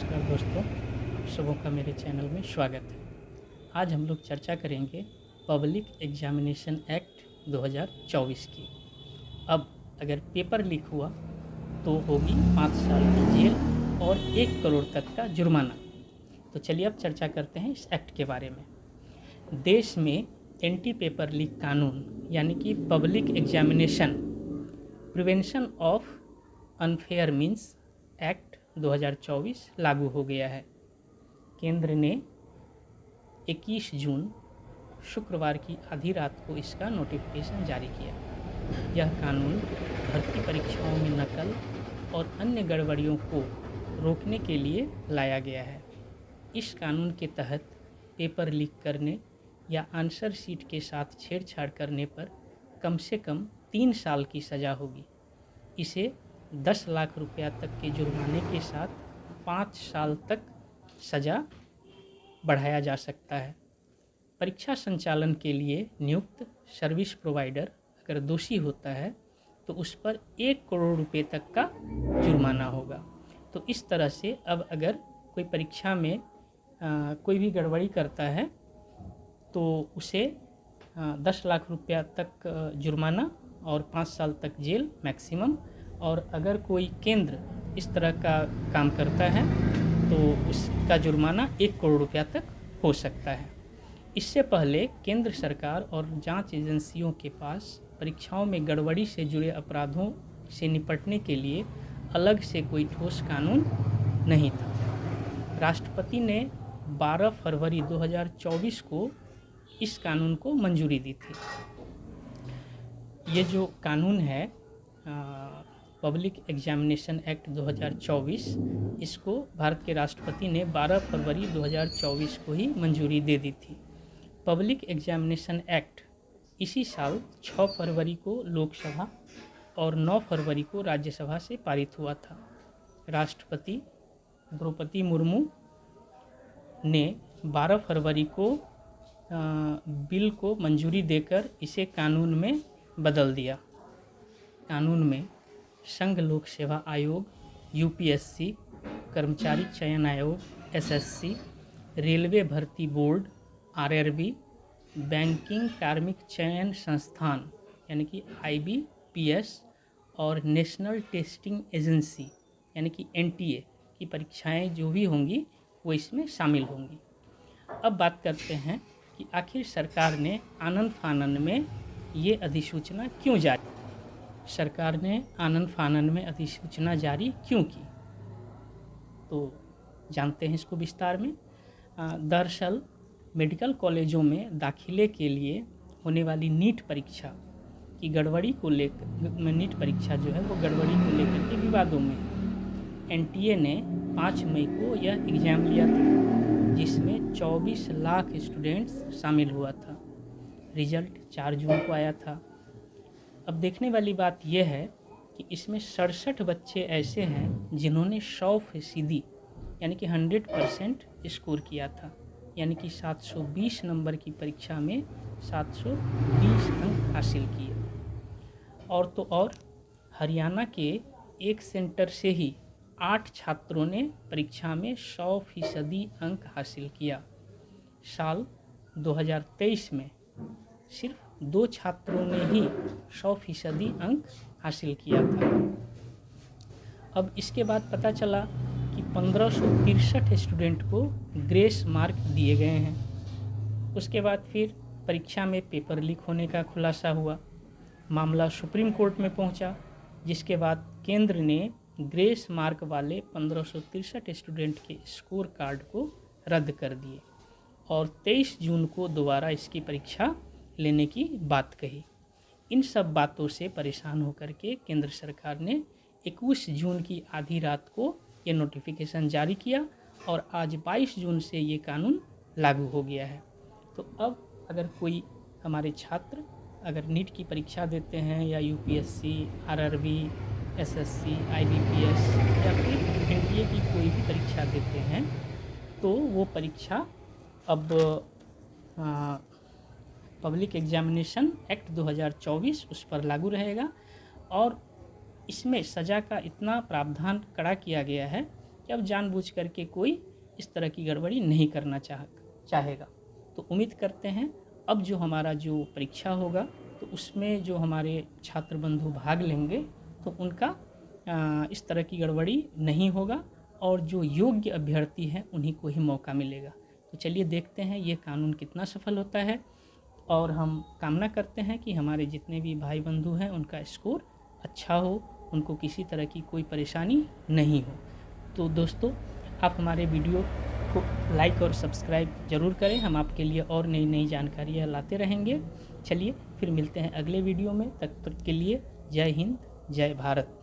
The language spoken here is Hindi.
नमस्कार दोस्तों, आप सबों का मेरे चैनल में स्वागत है। आज हम लोग चर्चा करेंगे पब्लिक एग्जामिनेशन एक्ट 2024 की। अब अगर पेपर लीक हुआ तो होगी 5 साल की जेल और 1 करोड़ तक का जुर्माना। तो चलिए अब चर्चा करते हैं इस एक्ट के बारे में। देश में एंटी पेपर लीक कानून यानी कि public examination prevention of unfair means act 2024 लागू हो गया है। केंद्र ने 21 जून शुक्रवार की आधी रात को इसका नोटिफिकेशन जारी किया। यह कानून भर्ती परीक्षाओं में नकल और अन्य गड़बड़ियों को रोकने के लिए लाया गया है। इस कानून के तहत पेपर लीक करने या आंसर शीट के साथ छेड़छाड़ करने पर कम से कम 3 साल की सज़ा होगी। इसे 10 लाख रुपया तक के जुर्माने के साथ 5 साल तक सज़ा बढ़ाया जा सकता है। परीक्षा संचालन के लिए नियुक्त सर्विस प्रोवाइडर अगर दोषी होता है तो उस पर 1 करोड़ रुपए तक का जुर्माना होगा। तो इस तरह से अब अगर कोई परीक्षा में कोई भी गड़बड़ी करता है तो उसे 10 लाख रुपया तक जुर्माना और 5 साल तक जेल मैक्सिमम, और अगर कोई केंद्र इस तरह का काम करता है तो उसका जुर्माना 1 करोड़ रुपया तक हो सकता है। इससे पहले केंद्र सरकार और जांच एजेंसियों के पास परीक्षाओं में गड़बड़ी से जुड़े अपराधों से निपटने के लिए अलग से कोई ठोस कानून नहीं था। राष्ट्रपति ने 12 फरवरी 2024 को इस कानून को मंजूरी दी थी। ये जो कानून है पब्लिक एग्जामिनेशन एक्ट 2024, इसको भारत के राष्ट्रपति ने 12 फरवरी 2024 को ही मंजूरी दे दी थी। पब्लिक एग्जामिनेशन एक्ट इसी साल 6 फरवरी को लोकसभा और 9 फरवरी को राज्यसभा से पारित हुआ था। राष्ट्रपति द्रौपदी मुर्मू ने 12 फरवरी को बिल को मंजूरी देकर इसे कानून में बदल दिया। कानून में संघ लोक सेवा आयोग यूपीएससी, कर्मचारी चयन आयोग एसएससी, रेलवे भर्ती बोर्ड आरआरबी, बैंकिंग कार्मिक चयन संस्थान यानी कि आईबीपीएस और नेशनल टेस्टिंग एजेंसी यानी कि एनटीए की परीक्षाएं जो भी होंगी वो इसमें शामिल होंगी। अब बात करते हैं कि आखिर सरकार ने आनन फानन में ये अधिसूचना क्यों जारी, सरकार ने आनन फानन में अधिसूचना जारी क्यों की, तो जानते हैं इसको विस्तार में। दरअसल मेडिकल कॉलेजों में दाखिले के लिए होने वाली नीट परीक्षा की गड़बड़ी को लेकर, नीट परीक्षा जो है वो गड़बड़ी को लेकर के विवादों में एनटीए ने 5 मई को यह एग्ज़ाम लिया था, जिसमें 24 लाख स्टूडेंट्स शामिल हुआ था। रिजल्ट 4 जून को आया था। अब देखने वाली बात यह है कि इसमें 67 बच्चे ऐसे हैं जिन्होंने 100% यानी कि 100% स्कोर किया था, यानी कि 720 नंबर की परीक्षा में 720 अंक हासिल किए। और तो और हरियाणा के एक सेंटर से ही 8 छात्रों ने परीक्षा में 100% अंक हासिल किया। साल 2023 में सिर्फ 2 छात्रों ने ही 100% अंक हासिल किया था। अब इसके बाद पता चला कि 1563 स्टूडेंट को ग्रेस मार्क दिए गए हैं। उसके बाद फिर परीक्षा में पेपर लीक होने का खुलासा हुआ। मामला सुप्रीम कोर्ट में पहुंचा, जिसके बाद केंद्र ने ग्रेस मार्क वाले 1563 स्टूडेंट के स्कोर कार्ड को रद्द कर दिए और 23 जून को दोबारा इसकी परीक्षा लेने की बात कही। इन सब बातों से परेशान होकर के केंद्र सरकार ने 21 जून की आधी रात को ये नोटिफिकेशन जारी किया और आज 22 जून से ये कानून लागू हो गया है। तो अब अगर कोई हमारे छात्र अगर नीट की परीक्षा देते हैं या यूपीएससी, आरआरबी, एसएससी, आईबीपीएस या फिर एनटीए की कोई भी परीक्षा देते हैं तो वो परीक्षा अब पब्लिक एग्जामिनेशन एक्ट 2024 उस पर लागू रहेगा। और इसमें सज़ा का इतना प्रावधान कड़ा किया गया है कि अब जानबूझ करके कोई इस तरह की गड़बड़ी नहीं करना चाहेगा। तो उम्मीद करते हैं अब जो हमारा जो परीक्षा होगा तो उसमें जो हमारे छात्र बंधु भाग लेंगे तो उनका इस तरह की गड़बड़ी नहीं होगा और जो योग्य अभ्यर्थी हैं उन्हीं को ही मौका मिलेगा। तो चलिए देखते हैं ये कानून कितना सफल होता है, और हम कामना करते हैं कि हमारे जितने भी भाई बंधु हैं उनका स्कोर अच्छा हो, उनको किसी तरह की कोई परेशानी नहीं हो। तो दोस्तों, आप हमारे वीडियो को लाइक और सब्सक्राइब ज़रूर करें, हम आपके लिए और नई नई जानकारियाँ लाते रहेंगे। चलिए फिर मिलते हैं अगले वीडियो में, तब तक के लिए जय हिंद, जय भारत।